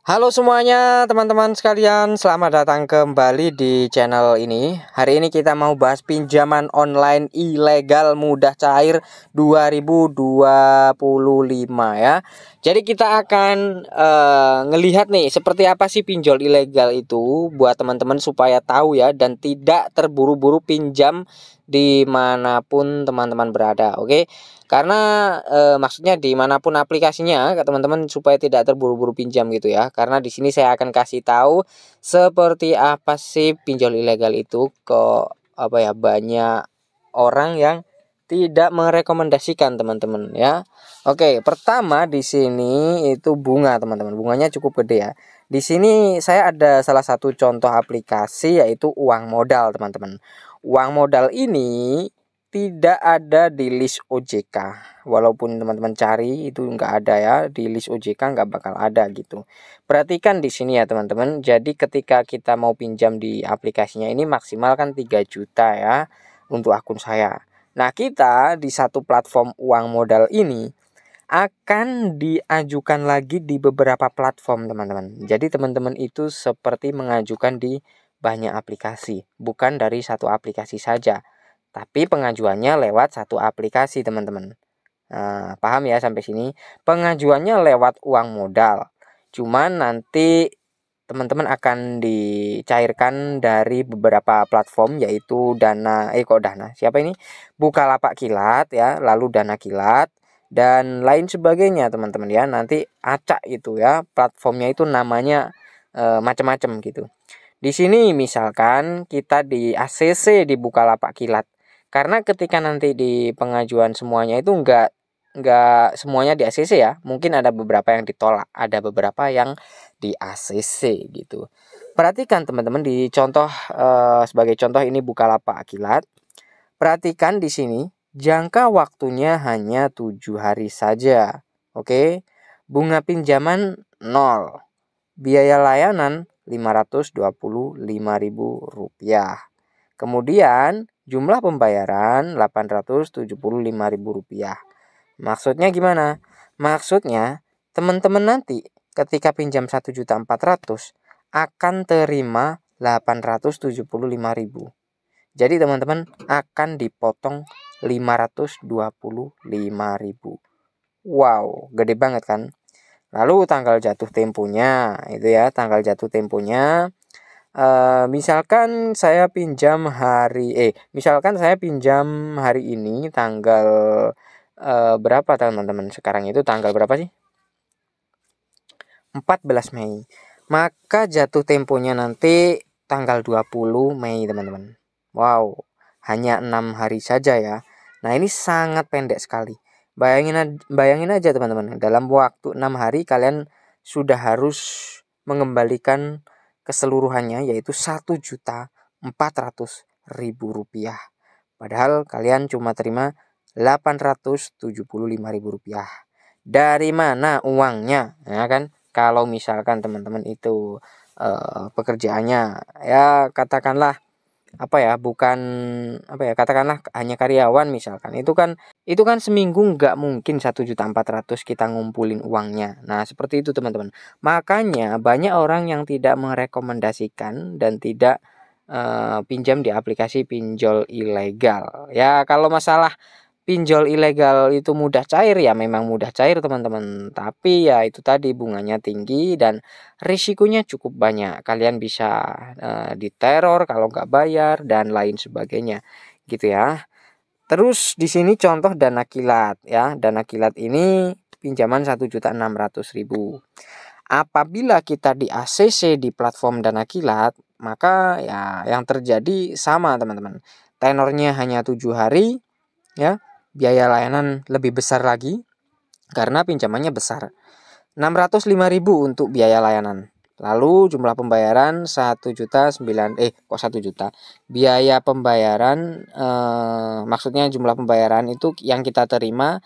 Halo semuanya teman-teman sekalian, selamat datang kembali di channel ini. Hari ini kita mau bahas pinjaman online ilegal mudah cair 2025 ya. Jadi kita akan ngelihat nih seperti apa sih pinjol ilegal itu buat teman-teman supaya tahu ya, dan tidak terburu-buru pinjam dimanapun teman-teman berada. Oke, karena maksudnya dimanapun aplikasinya teman-teman, supaya tidak terburu-buru pinjam gitu ya. Karena di sini saya akan kasih tahu seperti apa sih pinjol ilegal itu, kok apa ya, banyak orang yang tidak merekomendasikan teman-teman ya. Oke, pertama di sini itu bunga teman-teman. Bunganya cukup gede ya. Di sini saya ada salah satu contoh aplikasi, yaitu uang modal teman-teman. Uang modal ini tidak ada di list OJK. Walaupun teman-teman cari itu nggak ada ya, di list OJK nggak bakal ada gitu. Perhatikan di sini ya teman-teman. Jadi ketika kita mau pinjam di aplikasinya ini maksimal kan 3 juta ya untuk akun saya. Nah, kita di satu platform uang modal ini akan diajukan lagi di beberapa platform teman-teman. Jadi teman-teman itu seperti mengajukan di banyak aplikasi, bukan dari satu aplikasi saja, tapi pengajuannya lewat satu aplikasi teman-teman. Nah, paham ya sampai sini? Pengajuannya lewat uang modal. Cuman nanti teman-teman akan dicairkan dari beberapa platform, yaitu Dana, siapa ini? Bukalapak Kilat ya, lalu Dana Kilat dan lain sebagainya teman-teman ya. Nanti acak itu ya, platformnya itu namanya macam-macam gitu. Di sini misalkan kita di ACC di Bukalapak Kilat. Karena ketika nanti di pengajuan semuanya itu enggak semuanya di ACC ya. Mungkin ada beberapa yang ditolak, ada beberapa yang di ACC gitu. Perhatikan teman-teman di contoh, sebagai contoh ini Bukalapak Kilat. Perhatikan di sini jangka waktunya hanya 7 hari saja. Oke. Bunga pinjaman 0. Biaya layanan Rp525.000. Kemudian jumlah pembayaran Rp875.000. Maksudnya gimana? Maksudnya teman-teman nanti ketika pinjam 1.400.000 akan terima 875.000. Jadi teman-teman akan dipotong 525.000. Wow, gede banget kan? Lalu tanggal jatuh temponya itu ya, tanggal jatuh temponya misalkan saya pinjam hari ini tanggal berapa teman-teman? Sekarang itu tanggal berapa sih? 14 Mei. Maka jatuh temponya nanti tanggal 20 Mei teman-teman. Wow, hanya 6 hari saja ya. Nah, ini sangat pendek sekali. Bayangin aja teman-teman, dalam waktu 6 hari kalian sudah harus mengembalikan keseluruhannya, yaitu Rp1.400.000. Padahal kalian cuma terima Rp875.000. Dari mana uangnya? Ya kan? Kalau misalkan teman-teman itu pekerjaannya ya katakanlah apa ya, bukan apa ya, katakanlah hanya karyawan misalkan, itu kan seminggu nggak mungkin 1.400.000 kita ngumpulin uangnya. Nah, seperti itu teman-teman. Makanya banyak orang yang tidak merekomendasikan dan tidak pinjam di aplikasi pinjol ilegal ya. Kalau masalah pinjol ilegal itu mudah cair ya, memang mudah cair teman-teman, tapi ya itu tadi, bunganya tinggi dan risikonya cukup banyak. Kalian bisa diteror kalau nggak bayar dan lain sebagainya gitu ya. Terus di sini contoh Dana Kilat ya. Dana Kilat ini pinjaman 1.600.000. Apabila kita di ACC di platform Dana Kilat, maka ya yang terjadi sama teman-teman. Tenornya hanya 7 hari ya. Biaya layanan lebih besar lagi karena pinjamannya besar. 605.000 untuk biaya layanan. Lalu jumlah pembayaran 1 juta. Biaya pembayaran maksudnya jumlah pembayaran itu yang kita terima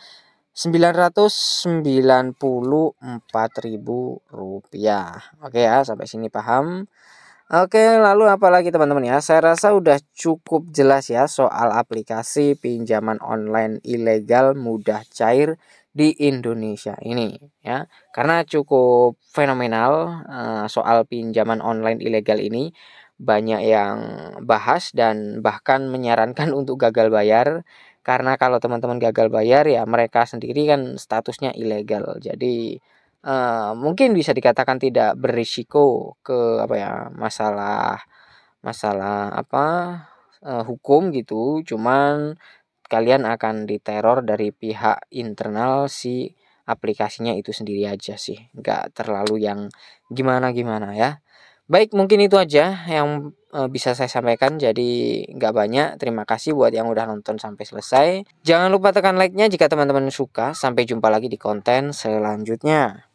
Rp994.000. Oke ya, sampai sini paham? Oke, lalu apalagi teman-teman ya? Saya rasa udah cukup jelas ya soal aplikasi pinjaman online ilegal mudah cair di Indonesia ini ya. Karena cukup fenomenal soal pinjaman online ilegal ini, banyak yang bahas dan bahkan menyarankan untuk gagal bayar. Karena kalau teman-teman gagal bayar ya mereka sendiri kan statusnya ilegal. Jadi mungkin bisa dikatakan tidak berisiko ke apa ya, masalah masalah apa hukum gitu, cuman kalian akan diteror dari pihak internal si aplikasinya itu sendiri aja sih, nggak terlalu yang gimana-gimana ya. Baik, mungkin itu aja yang bisa saya sampaikan, jadi nggak banyak. Terima kasih buat yang udah nonton sampai selesai. Jangan lupa tekan like-nya jika teman-teman suka. Sampai jumpa lagi di konten selanjutnya.